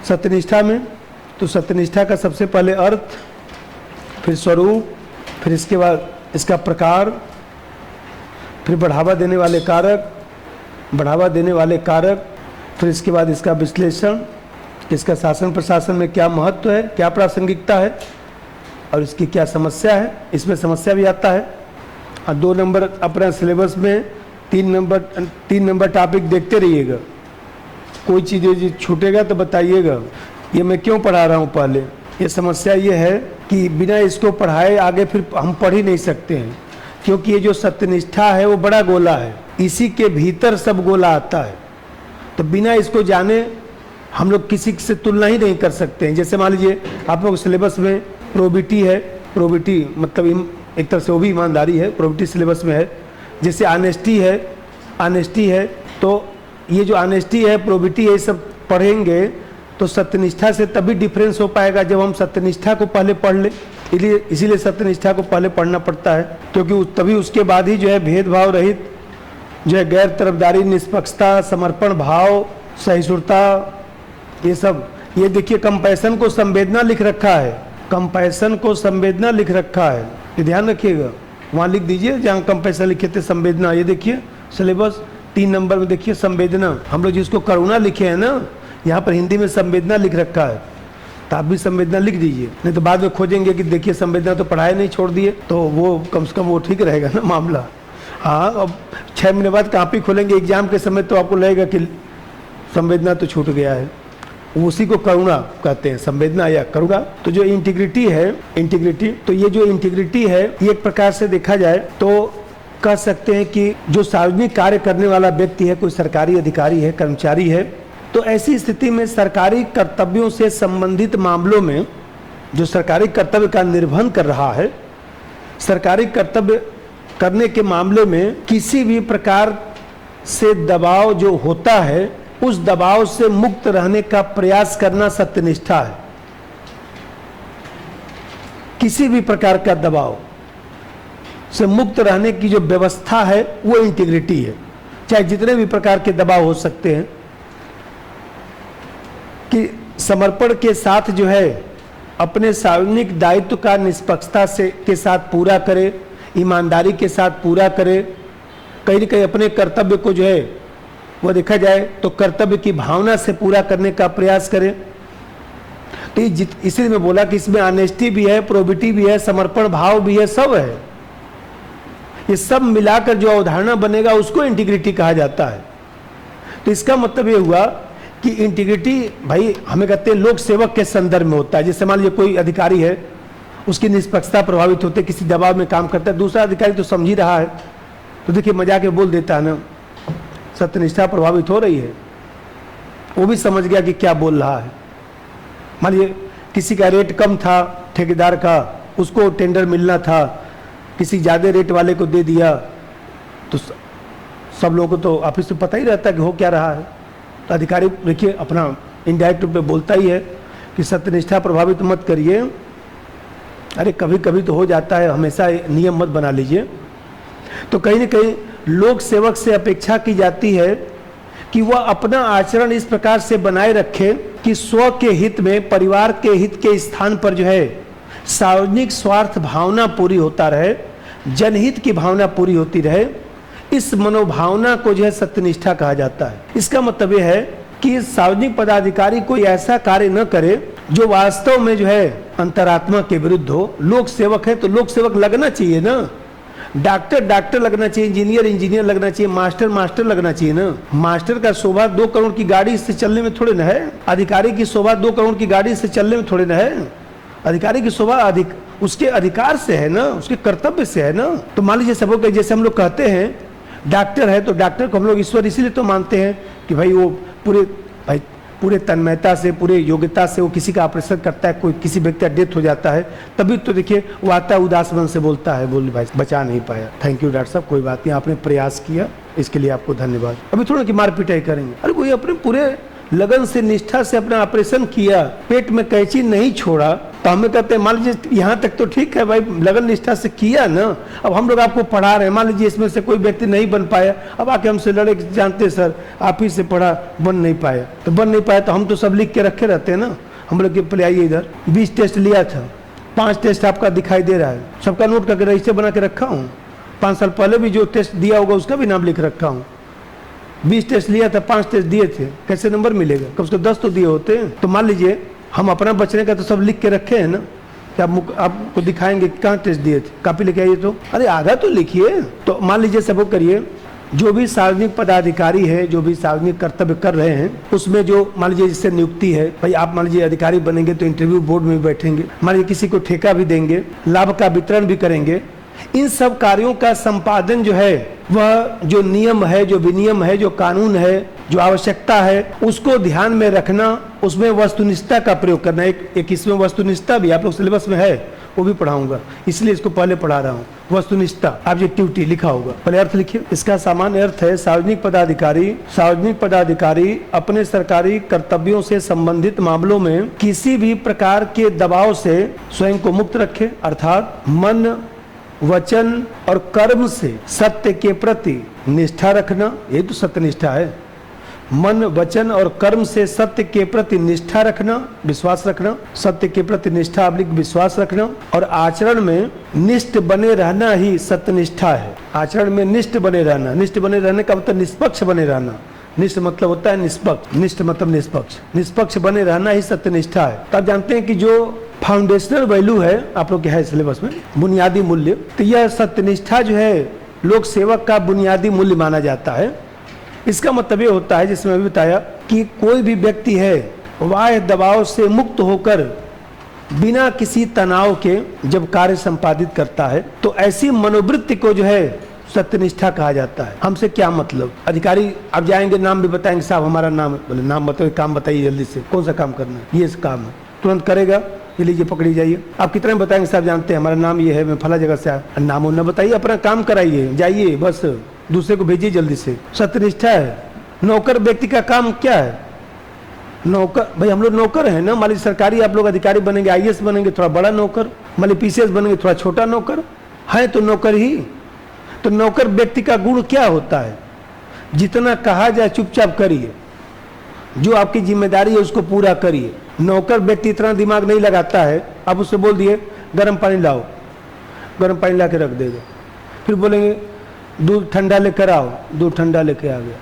सत्यनिष्ठा में तो सत्यनिष्ठा का सबसे पहले अर्थ, फिर स्वरूप, फिर इसके बाद इसका प्रकार, फिर बढ़ावा देने वाले कारक, फिर इसके बाद इसका विश्लेषण, इसका शासन प्रशासन में क्या महत्व है, क्या प्रासंगिकता है और इसकी क्या समस्या है। इसमें समस्या भी आता है। और 2 नंबर अपना सिलेबस में 3 नंबर टॉपिक देखते रहिएगा। कोई चीज़ छूटेगा तो बताइएगा। ये मैं क्यों पढ़ा रहा हूँ पहले, ये समस्या ये है कि बिना इसको पढ़ाए आगे फिर हम पढ़ ही नहीं सकते हैं, क्योंकि ये जो सत्यनिष्ठा है वो बड़ा गोला है, इसी के भीतर सब गोला आता है। तो बिना इसको जाने हम लोग किसी से तुलना ही नहीं कर सकते हैं। जैसे मान लीजिए आप लोग सिलेबस में प्रोबिटी है, प्रोबिटी मतलब एक तरह से वो भी ईमानदारी है, प्रोबिटी सिलेबस में है। जैसे ऑनेस्टी है, तो ये जो ऑनेस्टी है, प्रोबिटी है, ये सब पढ़ेंगे तो सत्यनिष्ठा से तभी डिफरेंस हो पाएगा जब हम सत्यनिष्ठा को पहले पढ़ लें। इसीलिए सत्यनिष्ठा को पहले पढ़ना पड़ता है, क्योंकि तभी उसके बाद ही जो है भेदभाव रहित जो है गैर तरफदारी, निष्पक्षता, समर्पण भाव, सहिष्णुता, ये सब। ये देखिए कंपैशन को संवेदना लिख रखा है, कंपैशन को संवेदना लिख रखा है, ये ध्यान रखिएगा। वहाँ लिख दीजिए जहाँ कंपैशन लिखे थे संवेदना। ये देखिए सिलेबस 3 नंबर में देखिए संवेदना। हम लोग जिसको करुणा लिखे हैं ना, यहाँ पर हिंदी में संवेदना लिख रखा है, तो आप भी संवेदना लिख दीजिए। नहीं तो बाद में खोजेंगे कि देखिए संवेदना तो पढ़ाए नहीं, छोड़ दिए, तो वो कम से कम वो ठीक रहेगा ना मामला। हाँ, अब 6 महीने बाद कॉपी खोलेंगे एग्जाम के समय तो आपको लगेगा कि संवेदना तो छूट गया है। उसी को करुणा कहते हैं, संवेदना या करुणा। तो जो इंटीग्रिटी है, तो ये जो इंटीग्रिटी है, ये एक प्रकार से देखा जाए तो कह सकते हैं कि जो सार्वजनिक कार्य करने वाला व्यक्ति है, कोई सरकारी अधिकारी है, कर्मचारी है, तो ऐसी स्थिति में सरकारी कर्तव्यों से संबंधित मामलों में जो सरकारी कर्तव्य का निर्वहन कर रहा है, सरकारी कर्तव्य करने के मामले में किसी भी प्रकार से दबाव जो होता है, उस दबाव से मुक्त रहने का प्रयास करना सत्यनिष्ठा है। किसी भी प्रकार का दबाव से मुक्त रहने की जो व्यवस्था है वो इंटीग्रिटी है। चाहे जितने भी प्रकार के दबाव हो सकते हैं, कि समर्पण के साथ जो है अपने सार्वजनिक दायित्व का निष्पक्षता से के साथ पूरा करे, ईमानदारी के साथ पूरा करे, कहीं न कहीं अपने कर्तव्य को जो है वो देखा जाए तो कर्तव्य की भावना से पूरा करने का प्रयास करे। तो इसलिए मैं बोला कि इसमें ऑनेस्टी भी है, प्रोबिटी भी है, समर्पण भाव भी है, सब है। ये सब मिलाकर जो अवधारणा बनेगा उसको इंटीग्रिटी कहा जाता है। तो इसका मतलब ये हुआ कि इंटीग्रिटी भाई हमें कहते हैं लोक सेवक के संदर्भ में होता है। जैसे मान लीजिए कोई अधिकारी है, उसकी निष्पक्षता प्रभावित होती है, किसी दबाव में काम करता है, दूसरा अधिकारी तो समझ ही रहा है, तो देखिए मजाक में बोल देता है ना, सत्यनिष्ठा प्रभावित हो रही है। वो भी समझ गया कि क्या बोल रहा है। मान लीजिए किसी का रेट कम था, ठेकेदार का, उसको टेंडर मिलना था, किसी ज़्यादा रेट वाले को दे दिया, तो सब लोगों को तो ऑफिस में पता ही रहता है कि हो क्या रहा है। तो अधिकारी देखिए अपना इनडायरेक्ट रूप में बोलता ही है कि सत्यनिष्ठा प्रभावित मत करिए। अरे कभी कभी तो हो जाता है, हमेशा नियम मत बना लीजिए। तो कहीं न कहीं लोक सेवक से अपेक्षा की जाती है कि वह अपना आचरण इस प्रकार से बनाए रखे कि स्व के हित में, परिवार के हित के स्थान पर जो है सार्वजनिक स्वार्थ भावना पूरी होता रहे, जनहित की भावना पूरी होती रहे। इस मनोभावना को जो है सत्यनिष्ठा कहा जाता है। इसका मतलब यह है कि सार्वजनिक पदाधिकारी कोई ऐसा कार्य न करे जो वास्तव में जो है अंतरात्मा के विरुद्ध हो। लोक सेवक है तो लोक सेवक लगना चाहिए ना, डॉक्टर लगना चाहिए, इंजीनियर लगना चाहिए, मास्टर लगना चाहिए ना। मास्टर का शोभा 2 करोड़ की गाड़ी से चलने में थोड़े न है, अधिकारी की शोभा 2 करोड़ की गाड़ी से चलने में थोड़े न है। अधिकारी की शोभा उसके अधिकार से है ना, उसके कर्तव्य से है ना। तो मान लीजिए सबको जैसे हम लोग कहते हैं डॉक्टर है, तो डॉक्टर को हम लोग ईश्वर इसीलिए तो मानते हैं कि भाई वो पूरे तन्मयता से, पूरे योग्यता से वो किसी का ऑपरेशन करता है, कोई किसी व्यक्ति का डेथ हो जाता है, तभी तो देखिए वो आता है उदास मन से बोलता है, बोल भाई बचा नहीं पाया, थैंक यू डॉक्टर साहब, कोई बात नहीं, आपने प्रयास किया, इसके लिए आपको धन्यवाद। अभी थोड़ा कि मार पिटाई करेंगे। अरे कोई अपने पूरे लगन से, निष्ठा से अपना ऑपरेशन किया, पेट में कैंची नहीं छोड़ा, तो हमें कहते हैं मान लीजिए यहाँ तक तो ठीक है भाई, लगन निष्ठा से किया ना, अब हम लोग आपको पढ़ा रहे हैं, मान लीजिए इसमें से कोई व्यक्ति नहीं बन पाया, अब आके हमसे लड़े, जानते सर आप ही से पढ़ा बन नहीं पाया, तो बन नहीं पाया तो हम तो सब लिख के रखे रहते हैं ना। हम लोग के पहले आइए इधर 20 टेस्ट लिया था, 5 टेस्ट आपका दिखाई दे रहा है, सबका नोट करके रजिस्टर बना के रखा हूँ। 5 साल पहले भी जो टेस्ट दिया होगा उसका भी नाम लिख रखा हूँ। 20 टेस्ट लिया था, 5 टेस्ट दिए थे, कैसे नंबर मिलेगा? कम से कम 10 तो दिए होते हैं। तो मान लीजिए हम अपना बचने का तो सब लिख के रखे हैं ना, कि आपको दिखाएंगे कहाँ टेस्ट दिए थे, कॉपी लेके आइए तो, अरे आधा तो लिखिए। तो मान लीजिए सब करिए, जो भी सार्वजनिक पदाधिकारी है, जो भी सार्वजनिक कर्तव्य कर रहे हैं, उसमें जो मान लीजिए जिससे नियुक्ति है, भाई आप मान लीजिए अधिकारी बनेंगे तो इंटरव्यू बोर्ड में बैठेंगे, मान लीजिए किसी को ठेका भी देंगे, लाभ का वितरण भी करेंगे, इन सब कार्यों का संपादन जो है वह जो नियम है, जो विनियम है, जो कानून है, जो आवश्यकता है, उसको ध्यान में रखना, उसमें वस्तुनिष्ठता का प्रयोग करना। एक इसमें वस्तुनिष्ठता भी आप लोग सिलेबस में है, वो भी पढ़ाऊंगा, इसलिए इसको पहले पढ़ा रहा हूँ। वस्तुनिष्ठता ऑब्जेक्टिविटी लिखा होगा, पहले अर्थ लिखिए। इसका सामान्य अर्थ है सार्वजनिक पदाधिकारी अपने सरकारी कर्तव्यों से संबंधित मामलों में किसी भी प्रकार के दबाव से स्वयं को मुक्त रखे, अर्थात मन, वचन और कर्म से सत्य के प्रति निष्ठा रखना, ये तो सत्यनिष्ठा है। मन, वचन और कर्म से सत्य के प्रति निष्ठा रखना, विश्वास रखना, सत्य के प्रति निष्ठा अbliक विश्वास रखना, और आचरण में निष्ठ बने रहना ही सत्यनिष्ठा है। आचरण में निष्ठ बने रहना, निष्ठ बने रहने का मतलब निष्पक्ष बने रहना। निष्ठ मतलब होता है निष्पक्ष, निष्ठ मतलब निष्पक्ष, निष्पक्ष बने रहना ही सत्यनिष्ठा है। तब जानते हैं कि जो फाउंडेशनल वैल्यू है आप लोग के है सिलेबस में, बुनियादी मूल्य, तो यह सत्यनिष्ठा जो है लोक सेवक का बुनियादी मूल्य माना जाता है। इसका मतलब ये होता है, जिसमें अभी बताया कि कोई भी व्यक्ति है बाह्य दबाव से मुक्त होकर बिना किसी तनाव के जब कार्य संपादित करता है, तो ऐसी मनोवृत्ति को जो है सत्यनिष्ठा कहा जाता है। हमसे क्या मतलब? अधिकारी अब जाएंगे, नाम भी बताएंगे, साहब हमारा नाम है, बोले नाम बताओ, काम बताइए जल्दी से, कौन सा काम करना है? ये काम है, तुरंत करेगा, ये लीजिए पकड़ी जाइए। आप कितने बताएंगे? साहब जानते हैं हमारा नाम ये है, मैं फला जगह से आया। नाम न बताइए, अपना काम कराइए, जाइए, बस दूसरे को भेजिए जल्दी से। सत्यनिष्ठा है। नौकर व्यक्ति का काम क्या है? नौकर, भाई हम लोग नौकर हैं ना, मान लीजिए सरकारी आप लोग अधिकारी बनेंगे, IAS बनेंगे, थोड़ा बड़ा नौकर, मान लीजिए PCS बनेंगे, थोड़ा छोटा नौकर है, तो नौकर ही। तो नौकर व्यक्ति का गुण क्या होता है? जितना कहा जाए चुपचाप करिए, जो आपकी जिम्मेदारी है उसको पूरा करिए। नौकर व्यक्ति इतना दिमाग नहीं लगाता है, आप उससे बोल दिए गर्म पानी लाओ, गर्म पानी ला के रख देगा, फिर बोलेंगे दूध ठंडा लेकर आओ, दूध ठंडा लेके आ गया।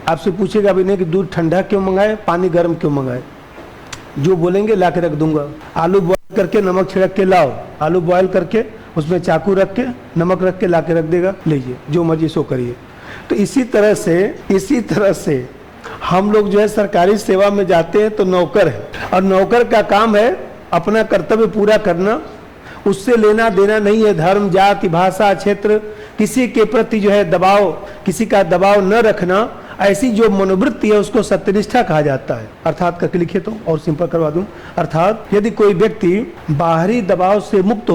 आपसे पूछेगा भी नहीं कि दूध ठंडा क्यों मंगाए, पानी गर्म क्यों मंगाए, जो बोलेंगे ला के रख दूंगा। आलू बॉयल करके नमक छिड़क के लाओ, आलू बॉयल करके उसमें चाकू रख के नमक रख के ला के रख देगा, लीजिए जो मर्जी सो करिए। तो इसी तरह से हम लोग जो है सरकारी सेवा में जाते हैं तो नौकर है, और नौकर का काम है अपना कर्तव्य पूरा करना, उससे लेना देना नहीं है धर्म, जाति, भाषा, क्षेत्र, किसी के प्रति जो है दबाव, किसी का दबाव न रखना। ऐसी जो मनोवृत्ति है उसको सत्यनिष्ठा कहा जाता है। अर्थात करके लिखे तो और सिंपल करवा दूं, अर्थात यदि कोई व्यक्ति बाहरी दबाव से मुक्त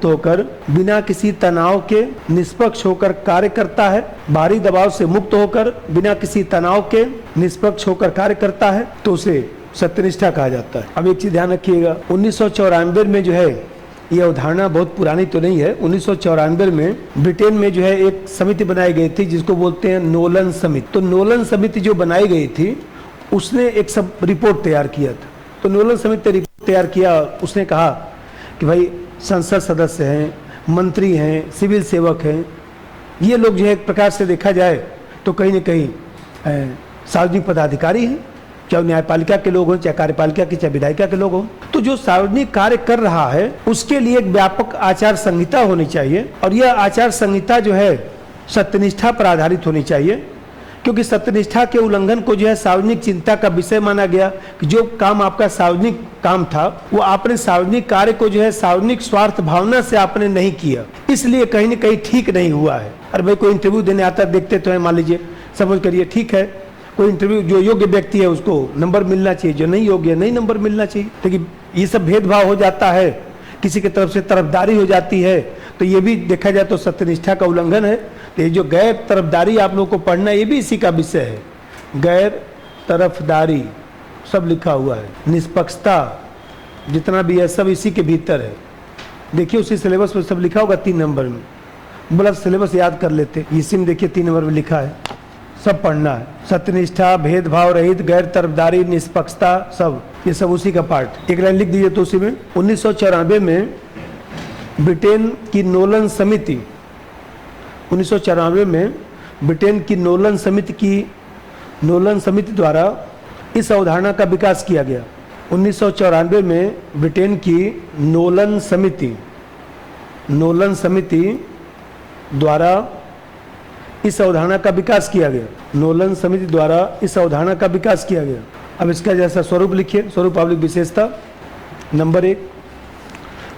होकर बिना किसी तनाव के निष्पक्ष होकर कार्य करता है, बाहरी दबाव से मुक्त होकर बिना किसी तनाव के निष्पक्ष होकर कार्य करता है, तो उसे सत्यनिष्ठा कहा जाता है। अब एक चीज ध्यान रखिएगा, 1994 में जो है, यह अवधारणा बहुत पुरानी तो नहीं है, 1994 में ब्रिटेन में जो है एक समिति बनाई गई थी जिसको बोलते हैं नोलन समिति। तो नोलन समिति जो बनाई गई थी उसने एक सब रिपोर्ट तैयार किया था। तो नोलन समिति ने रिपोर्ट तैयार किया, उसने कहा कि भाई संसद सदस्य हैं, मंत्री हैं, सिविल सेवक हैं, ये लोग जो है एक प्रकार से देखा जाए तो कहीं न कहीं सार्वजनिक पदाधिकारी हैं, चाहे न्यायपालिका के लोग हों, चाहे कार्यपालिका के, चाहे विधायिका के लोग हों। तो जो सार्वजनिक कार्य कर रहा है उसके लिए एक व्यापक आचार संहिता होनी चाहिए, और यह आचार संहिता जो है सत्यनिष्ठा पर आधारित होनी चाहिए, क्योंकि सत्यनिष्ठा के उल्लंघन को जो है सार्वजनिक चिंता का विषय माना गया कि जो काम आपका सार्वजनिक काम था वो आपने सार्वजनिक कार्य को जो है सार्वजनिक स्वार्थ भावना से आपने नहीं किया, इसलिए कहीं न कहीं ठीक नहीं हुआ है। अरे भाई कोई इंटरव्यू देने आता देखते तो है, मान लीजिए समझ करिए, ठीक है कोई इंटरव्यू, जो योग्य व्यक्ति है उसको नंबर मिलना चाहिए, जो नहीं योग्य नहीं नंबर मिलना चाहिए। लेकिन ये सब भेदभाव हो जाता है, किसी की तरफ से तरफदारी हो जाती है, तो ये भी देखा जाए तो सत्यनिष्ठा का उल्लंघन है। तो ये जो गैर तरफदारी आप लोगों को पढ़ना, ये भी इसी का विषय है, गैर तरफदारी सब लिखा हुआ है। निष्पक्षता जितना भी है सब इसी के भीतर है। देखिए उसी सिलेबस में सब लिखा होगा 3 नंबर में। बोला सिलेबस याद कर लेते, इसी में देखिए 3 नंबर में लिखा है, सब पढ़ना है। सत्यनिष्ठा, भेदभाव रहित, गैर तरफदारी, निष्पक्षता, सब ये सब उसी का पार्ट। एक लाइन लिख दीजिए तो उसी में। 1994 में ब्रिटेन की नोलन समिति 1994 में ब्रिटेन की नोलन समिति द्वारा इस अवधारणा का विकास किया गया। 1994 में ब्रिटेन की नोलन समिति द्वारा इस अवधारणा का विकास किया गया। नोलन समिति द्वारा इस अवधारणा का विकास किया गया। अब इसका जैसा स्वरूप लिखिए। स्वरूप आवलिक विशेषता नंबर 1,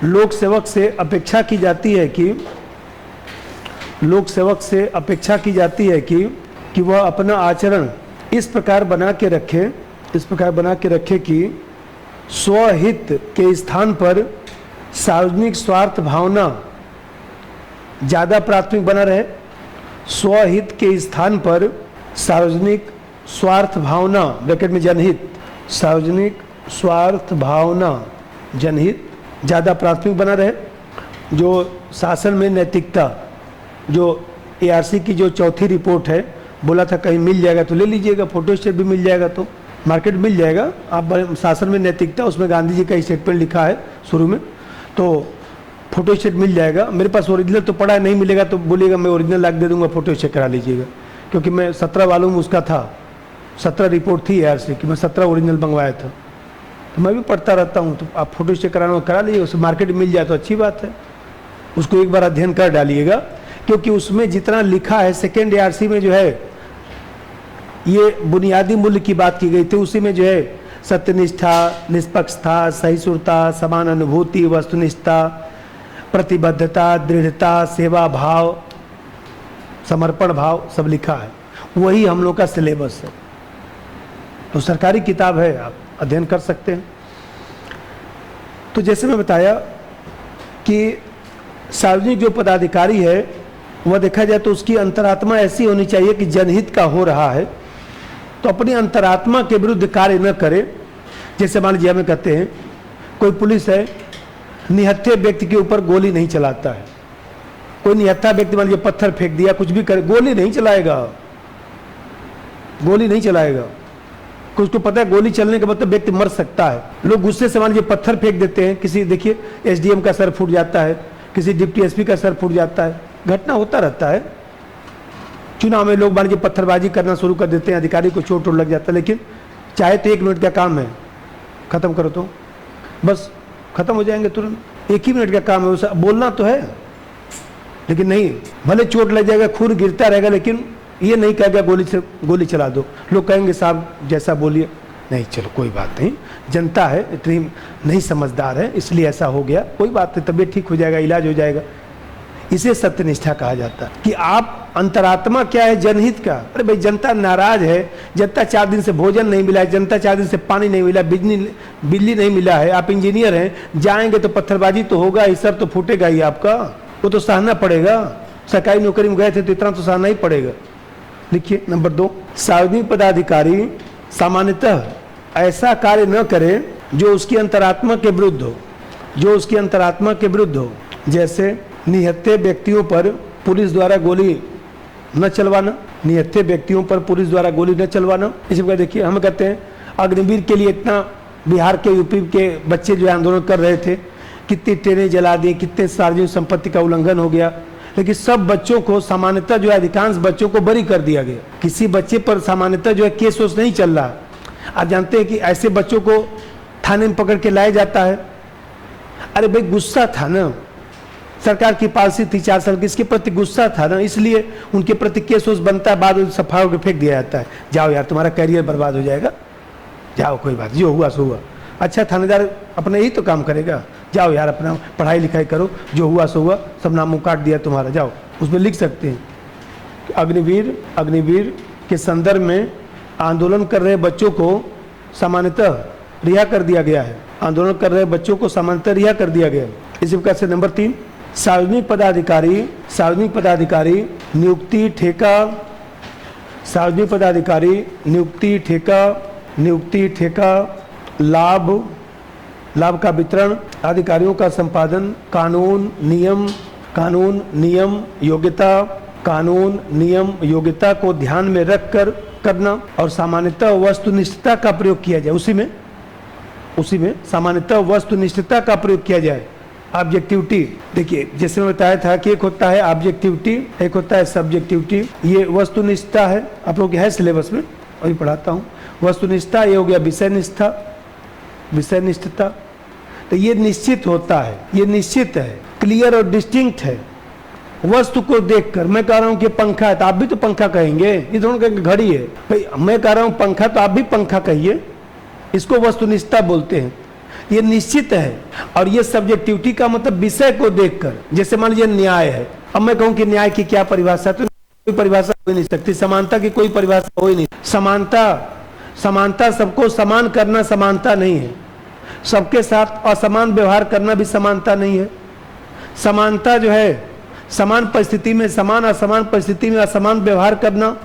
लोक सेवक से अपेक्षा की जाती है कि वह अपना आचरण इस प्रकार बना के रखे कि स्वहित के स्थान पर सार्वजनिक स्वार्थ भावना ज़्यादा प्राथमिक बना रहे। स्वहित के स्थान पर सार्वजनिक स्वार्थ भावना ब्रैकेट में जनहित, सार्वजनिक स्वार्थ भावना जनहित ज़्यादा प्राथमिक बना रहे। जो शासन में नैतिकता, जो ARC की जो चौथी रिपोर्ट है, बोला था कहीं मिल जाएगा तो ले लीजिएगा, फोटोस्टेट भी मिल जाएगा तो मार्केट मिल जाएगा। आप शासन में नैतिकता, उसमें गांधी जी का स्टेटमेंट लिखा है शुरू में, तो फोटोस्टेट मिल जाएगा। मेरे पास ओरिजिनल तो पड़ा है, नहीं मिलेगा तो बोलिएगा मैं ओरिजिनल ला के दे दूंगा, फोटोस्टेट करा लीजिएगा। क्योंकि मैं 17 वालों में उसका था, 17 रिपोर्ट थी ARC की, मैं 17 ओरिजिनल मंगवाया था, तो मैं भी पढ़ता रहता हूँ। तो आप फोटोस्टेट कराना करा लीजिए, उसे मार्केट में मिल जाए तो अच्छी बात है। उसको एक बार अध्ययन कर डालिएगा, क्योंकि उसमें जितना लिखा है सेकेंड ARC में जो है ये बुनियादी मूल्य की बात की गई थी। उसी में जो है सत्यनिष्ठा, निष्पक्षता, सहिष्णुता, समान अनुभूति, वस्तुनिष्ठता, प्रतिबद्धता, दृढ़ता, सेवा भाव, समर्पण भाव सब लिखा है। वही हम लोग का सिलेबस है। तो सरकारी किताब है, आप अध्ययन कर सकते हैं। तो जैसे मैं बताया कि सार्वजनिक जो पदाधिकारी है वह देखा जाए तो उसकी अंतरात्मा ऐसी होनी चाहिए कि जनहित का हो रहा है तो अपनी अंतरात्मा के विरुद्ध कार्य न करे। जैसे मान लीजिए हमें कहते हैं कोई पुलिस है, निहत्थे व्यक्ति के ऊपर गोली नहीं चलाता है। कोई निहत्था व्यक्ति मान लीजिए पत्थर फेंक दिया, कुछ भी करे, गोली नहीं चलाएगा। उसको पता है गोली चलने के मतलब व्यक्ति मर सकता है। लोग गुस्से से मान लीजिए पत्थर फेंक देते हैं, किसी देखिए SDM का सर फूट जाता है, किसी डिप्टी SP का सर फूट जाता है, घटना होता रहता है। चुनाव में लोग मान लीजिए पत्थरबाजी करना शुरू कर देते हैं, अधिकारी को चोट लग जाता है। लेकिन चाहे तो 1 मिनट का काम है, खत्म करो तो बस खत्म हो जाएंगे तुरंत। 1 ही मिनट का काम है, उसे बोलना तो है, लेकिन नहीं, भले चोट लग जाएगा, खून गिरता रहेगा, लेकिन ये नहीं कहेगा गोली चला दो। लोग कहेंगे साहब जैसा बोलिए, नहीं चलो कोई बात नहीं, जनता है इतनी नहीं समझदार है इसलिए ऐसा हो गया, कोई बात नहीं, तबीयत ठीक हो जाएगा, इलाज हो जाएगा। इसे सत्यनिष्ठा कहा जाता है कि आप अंतरात्मा क्या है जनहित का। अरे भाई जनता नाराज है, जनता 4 दिन से भोजन नहीं मिला है, जनता 4 दिन से पानी नहीं मिला, बिजली नहीं मिला है। आप इंजीनियर हैं, जाएंगे तो पत्थरबाजी तो होगा ही, सर तो फूटेगा ही आपका, वो तो सहना पड़ेगा। सरकारी नौकरी में गए थे तो इतना तो सहना ही पड़ेगा। लिखिए नंबर 2, सार्वजनिक पदाधिकारी सामान्यतः ऐसा कार्य न करे जो उसकी अंतरात्मा के विरुद्ध हो, जैसे निहत्थे व्यक्तियों पर पुलिस द्वारा गोली न चलवाना। इसी प्रकार देखिए हम कहते हैं अग्निवीर के लिए इतना बिहार के यूपी के बच्चे जो आंदोलन कर रहे थे, कितनी ट्रेनें जला दी, कितने सार्वजनिक संपत्ति का उल्लंघन हो गया, लेकिन सब बच्चों को सामान्यतः जो है अधिकांश बच्चों को बरी कर दिया गया। किसी बच्चे पर सामान्यतः जो है केस वोस नहीं चल रहा। आप जानते हैं कि ऐसे बच्चों को थाने में पकड़ के लाया जाता है। अरे भाई गुस्सा था ना, सरकार की पॉलिसी थी 4 साल की, इसके प्रति गुस्सा था ना, इसलिए उनके प्रति केस वोस बनता है, बाद में सफा होकर फेंक दिया जाता है। जाओ यार तुम्हारा करियर बर्बाद हो जाएगा, जाओ कोई बात, जो हुआ सो हुआ। अच्छा थानेदार अपना ही तो काम करेगा, जाओ यार अपना पढ़ाई लिखाई करो, जो हुआ सो हुआ, सब नामों काट दिया तुम्हारा, जाओ। उसमें लिख सकते हैं अग्निवीर के संदर्भ में आंदोलन कर रहे बच्चों को सामान्यतः रिहा कर दिया गया है। इसी प्रकार से नंबर 3, सार्वजनिक पदाधिकारी नियुक्ति ठेका नियुक्ति, ठेका, लाभ का वितरण आदि कार्यों का संपादन, कानून नियम योग्यता को ध्यान में रखकर करना, और सामान्यतः वस्तुनिष्ठता का प्रयोग किया जाए। उसी में सामान्यतः वस्तुनिष्ठता का प्रयोग किया जाए। ऑब्जेक्टिविटी, देखिए जैसे मैं बताया था कि एक होता है ऑब्जेक्टिविटी, एक होता है सब्जेक्टिविटी। ये वस्तुनिष्ठता है, आप लोग है सिलेबस में, अभी पढ़ाता हूँ। वस्तुनिष्ठता ये हो गया विषयनिष्ठता। तो ये निश्चित होता है, ये निश्चित है, क्लियर और डिस्टिंक्ट है। वस्तु को देखकर, मैं कह रहा हूँ कि पंखा है तो आप भी तो पंखा कहेंगे, ये दोनों कहेंगे घड़ी है। भाई मैं कह रहा हूँ पंखा तो आप भी पंखा कहिए, इसको वस्तुनिष्ठता बोलते हैं। ये निश्चित है। और ये सब्जेक्टिविटी का मतलब विषय को देखकर, जैसे मान लीजिए न्याय है, अब मैं कहूँ कि न्याय की क्या परिभाषा, तो कोई परिभाषा हो ही नहीं सकती। समानता की कोई परिभाषा हो ही नहीं। समानता सबको समान करना समानता नहीं है। सबके साथ असमान व्यवहार करना भी समानता नहीं है। समानता जो है, समान परिस्थिति में समान, असमान परिस्थिति में असमान व्यवहार करना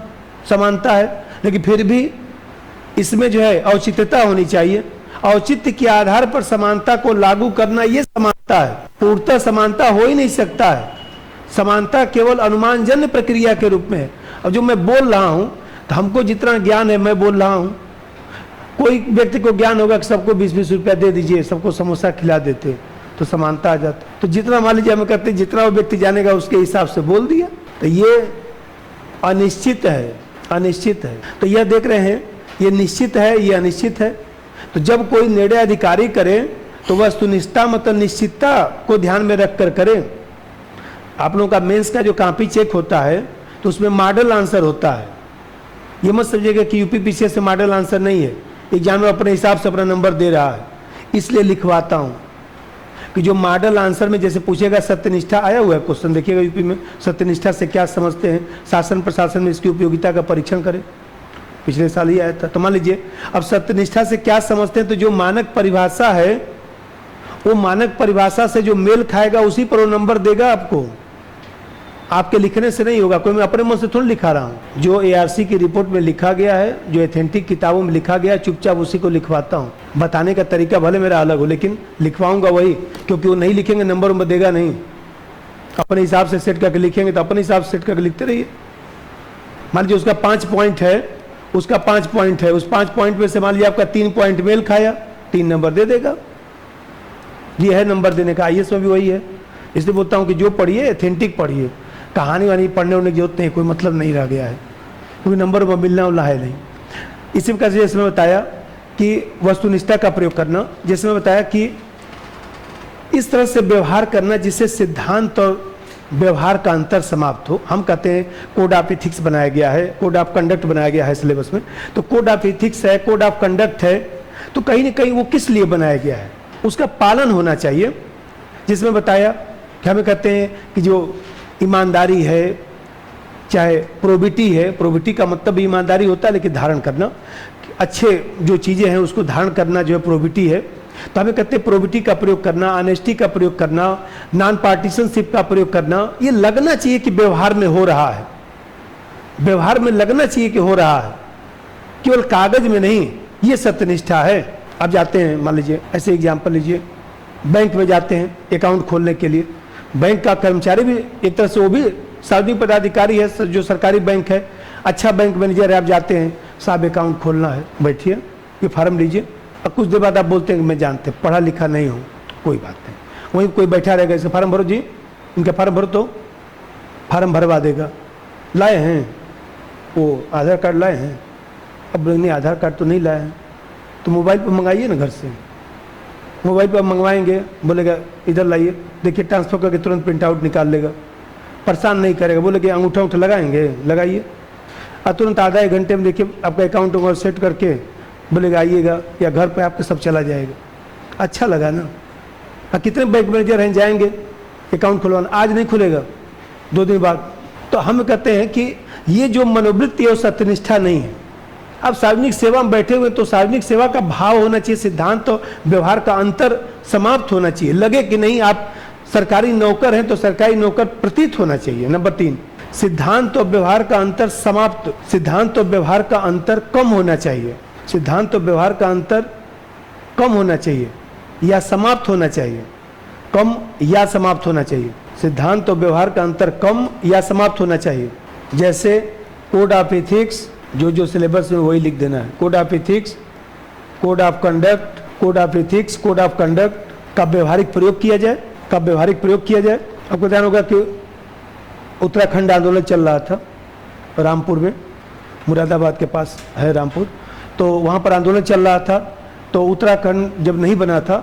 समानता है। लेकिन फिर भी इसमें जो है औचित्यता होनी चाहिए। औचित्य के आधार पर समानता को लागू करना, ये समानता है। पूर्णतः समानता हो ही नहीं सकता है। समानता केवल अनुमानजन्य प्रक्रिया के रूप में है। और जो मैं बोल रहा हूं, तो हमको जितना ज्ञान है मैं बोल रहा हूं, कोई व्यक्ति को ज्ञान होगा कि सबको 20-20 रुपया दे दीजिए, सबको समोसा खिला देते, तो समानता आ जाती। तो जितना मान लीजिए हमें कहते, जितना वो व्यक्ति जानेगा उसके हिसाब से बोल दिया, तो ये अनिश्चित है। तो यह देख रहे हैं, ये निश्चित है, ये अनिश्चित है। तो जब कोई निर्णय अधिकारी करे तो वस्तुनिष्ठता मतलब निश्चितता को ध्यान में रखकर करे। आप लोगों का मेंस का जो कॉपी चेक होता है तो उसमें मॉडल आंसर होता है। ये मत समझिएगा कि यूपीपीसीएस से मॉडल आंसर नहीं है। एग्जामिनर अपने हिसाब से अपना नंबर दे रहा है, इसलिए लिखवाता हूँ कि जो मॉडल आंसर में जैसे पूछेगा सत्यनिष्ठा आया हुआ है क्वेश्चन, देखिएगा यूपी में सत्यनिष्ठा से क्या समझते हैं, शासन प्रशासन में इसकी उपयोगिता का परीक्षण करें, पिछले साल ही आया था। तो मान लीजिए अब सत्यनिष्ठा से क्या समझते हैं, तो जो मानक परिभाषा है वो मानक परिभाषा से जो मेल खाएगा उसी पर वो नंबर देगा आपको। आपके लिखने से नहीं होगा, कोई मैं अपने मन से थोड़ा लिखा रहा हूँ। जो एआरसी की रिपोर्ट में लिखा गया है, जो एथेंटिक किताबों में लिखा गया है, चुपचाप उसी को लिखवाता हूँ। बताने का तरीका भले मेरा अलग हो, लेकिन लिखवाऊंगा वही, क्योंकि वो नहीं लिखेंगे नंबर उम्र देगा नहीं। अपने हिसाब से सेट करके लिखेंगे तो अपने हिसाब से सेट करके लिखते रहिए। मान लीजिए उसका 5 पॉइंट है, उसका 5 पॉइंट है, उस 5 पॉइंट में से मान लीजिए आपका 3 पॉइंट मेल खाया, 3 नंबर दे देगा। ये है नंबर देने का। आईएएस में भी वही है। इसलिए बोलता हूँ कि जो पढ़िए एथेंटिक पढ़िए, कहानी वानी पढ़ने होने की जरूरत नहीं, कोई मतलब नहीं रह गया है, क्योंकि नंबर पर मिलना वाला है नहीं। इसी प्रकार से जैसे मैं बताया कि वस्तुनिष्ठता का प्रयोग करना, जैसे मैं बताया कि इस तरह से व्यवहार करना जिससे सिद्धांत और व्यवहार का अंतर समाप्त हो। हम कहते हैं कोड ऑफ एथिक्स बनाया गया है, कोड ऑफ कंडक्ट बनाया गया है सिलेबस में। तो कोड ऑफ एथिक्स है, कोड ऑफ कंडक्ट है, तो कहीं ना कहीं वो किस लिए बनाया गया है, उसका पालन होना चाहिए। जिसमें बताया कि हमें कहते हैं कि जो ईमानदारी है, चाहे प्रोबिटी है, प्रोबिटी का मतलब भी ईमानदारी होता है, लेकिन धारण करना, अच्छे जो चीज़ें हैं उसको धारण करना जो है प्रोबिटी है। तो हमें कहते हैं प्रोबिटी का प्रयोग करना, ऑनेस्टी का प्रयोग करना, नॉन पार्टीशनशिप का प्रयोग करना, ये लगना चाहिए कि व्यवहार में हो रहा है, व्यवहार में लगना चाहिए कि हो रहा है, केवल कागज में नहीं। ये सत्यनिष्ठा है। अब जाते हैं, मान लीजिए ऐसे एग्जाम्पल लीजिए, बैंक में जाते हैं अकाउंट खोलने के लिए। बैंक का कर्मचारी भी एक तरह से वो भी सार्वजनिक पदाधिकारी है, जो सरकारी बैंक है, अच्छा बैंक मैनेजर है। आप जाते हैं, साहब अकाउंट खोलना है, बैठिए, ये फार्म लीजिए। और कुछ देर बाद आप बोलते हैं कि मैं जानते पढ़ा लिखा नहीं हूँ, कोई बात नहीं, वहीं कोई बैठा रहेगा, इसका फार्म भरो जी, इनका फार्म भरो, तो फार्म भरवा देगा। लाए हैं वो आधार कार्ड लाए हैं, अब नहीं आधार कार्ड तो नहीं लाए हैं, तो मोबाइल पर मंगाइए ना, घर से मोबाइल पर मंगवाएंगे, बोलेगा इधर लाइए, देखिए ट्रांसफर करके तुरंत प्रिंट आउट निकाल लेगा, परेशान नहीं करेगा। बोलेगा अंगूठा उठा लगाएंगे, लगाइए, और तुरंत आधा 1 घंटे में देखिए आपका अकाउंट वगैरह सेट करके बोलेगा आइएगा, या घर पे आपके सब चला जाएगा। अच्छा लगा ना। और कितने बैंक मैनेजर हैं जाएंगे अकाउंट खुलवाना, आज नहीं खुलेगा, 2 दिन बाद। तो हम कहते हैं कि ये जो मनोवृत्ति है वो सत्यनिष्ठा नहीं है। आप सार्वजनिक सेवा में बैठे हुए तो सार्वजनिक सेवा का भाव होना चाहिए, सिद्धांत तो व्यवहार का अंतर समाप्त होना चाहिए। लगे कि नहीं आप सरकारी नौकर हैं तो सरकारी नौकर प्रतीत होना चाहिए। नंबर 3, सिद्धांत और व्यवहार का अंतर समाप्त, सिद्धांत और व्यवहार का अंतर कम होना चाहिए। सिद्धांत और व्यवहार का अंतर कम होना चाहिए या समाप्त होना चाहिए, कम या समाप्त होना चाहिए। सिद्धांत और व्यवहार का अंतर कम या समाप्त होना चाहिए। जैसे कोड ऑफ एथिक्स, जो सिलेबस में वही लिख देना है। Code of ethics, code of conduct, code of ethics, code of conduct का व्यवहारिक प्रयोग किया जाए, का व्यवहारिक प्रयोग किया जाए। आपको ध्यान होगा कि उत्तराखंड आंदोलन चल रहा था रामपुर में, मुरादाबाद के पास है रामपुर, तो वहाँ पर आंदोलन चल रहा था। तो उत्तराखंड जब नहीं बना था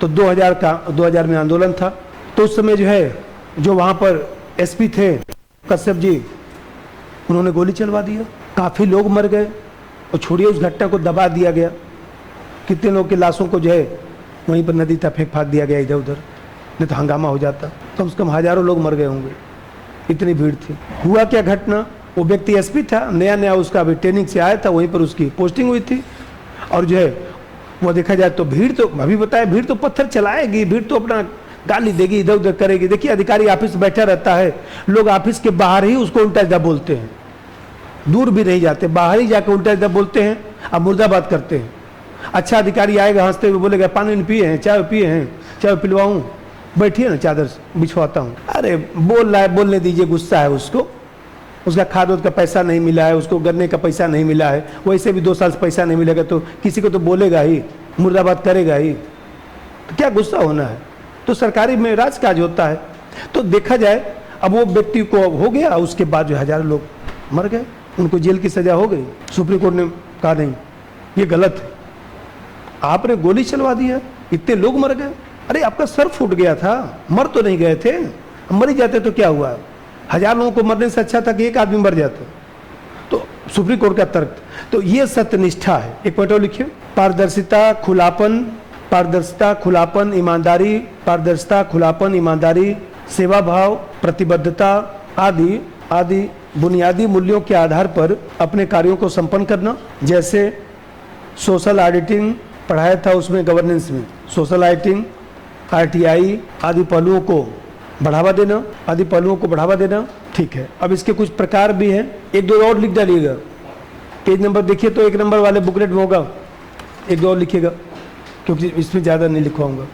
तो 2000 में आंदोलन था। तो उस समय जो है, जो वहाँ पर एसपी थे कश्यप जी, उन्होंने गोली चलवा दिया, काफ़ी लोग मर गए। और छोड़िए, उस घटना को दबा दिया गया, कितने लोगों की लाशों को जो है वहीं पर नदी तक फेंक दिया गया इधर उधर, नहीं तो हंगामा हो जाता। कम से कम हजारों लोग मर गए होंगे, इतनी भीड़ थी। हुआ क्या घटना, वो व्यक्ति एसपी था, नया नया उसका अभी ट्रेनिंग से आया था, वहीं पर उसकी पोस्टिंग हुई थी। और जो है वो देखा जाए तो भीड़ तो अभी बताया, भीड़ तो पत्थर चलाएगी, भीड़ तो अपना गाली देगी, इधर उधर करेगी। देखिए अधिकारी ऑफिस बैठा रहता है, लोग ऑफिस के बाहर ही उसको उल्टा सीधा बोलते हैं, दूर भी नहीं जाते, बाहर ही जाकर उल्टा सीधा बोलते हैं, अब मुर्दाबाद करते हैं। अच्छा अधिकारी आएगा हंसते हुए बोलेगा पानी नहीं पिए हैं, चाय पिए हैं, चाय पिलवाऊँ, बैठिए ना चादर बिछवाता हूँ। अरे बोल रहा है, बोलने दीजिए, गुस्सा है उसको, उसका खाद वाद का पैसा नहीं मिला है, उसको गन्ने का पैसा नहीं मिला है, वैसे भी 2 साल से पैसा नहीं मिलेगा तो किसी को तो बोलेगा ही, मुर्दाबाद करेगा ही, तो क्या गुस्सा होना है। तो सरकारी में राजकाज होता है। तो देखा जाए अब वो व्यक्ति को हो गया, उसके बाद जो हजारों लोग मर गए, उनको जेल की सजा हो गई। सुप्रीम कोर्ट ने कहा नहीं, ये गलत है, आपने गोली चलवा दिया, इतने लोग मर गए। अरे आपका सर फूट गया था, मर तो नहीं गए थे, मर ही जाते तो क्या हुआ, 1000 लोगों को मरने से अच्छा था कि एक आदमी मर जाता। तो सुप्रीम कोर्ट का तर्क, तो ये सत्यनिष्ठा है। एक पॉइंट और लिखिए, पारदर्शिता, खुलापन, पारदर्शिता, खुलापन, ईमानदारी, पारदर्शिता, खुलापन, ईमानदारी, सेवा भाव, प्रतिबद्धता आदि आदि बुनियादी मूल्यों के आधार पर अपने कार्यों को संपन्न करना। जैसे सोशल ऑडिटिंग पढ़ाया था उसमें, गवर्नेंस में सोशल ऑडिटिंग, आरटीआई आदि पहलुओं को बढ़ावा देना, आदि पहलुओं को बढ़ावा देना। ठीक है, अब इसके कुछ प्रकार भी हैं, 1-2 और लिख डालिएगा। पेज नंबर देखिए तो 1 नंबर वाले बुकलेट में होगा, 1-2 और लिखिएगा, क्योंकि इसमें ज़्यादा नहीं लिखवाऊंगा।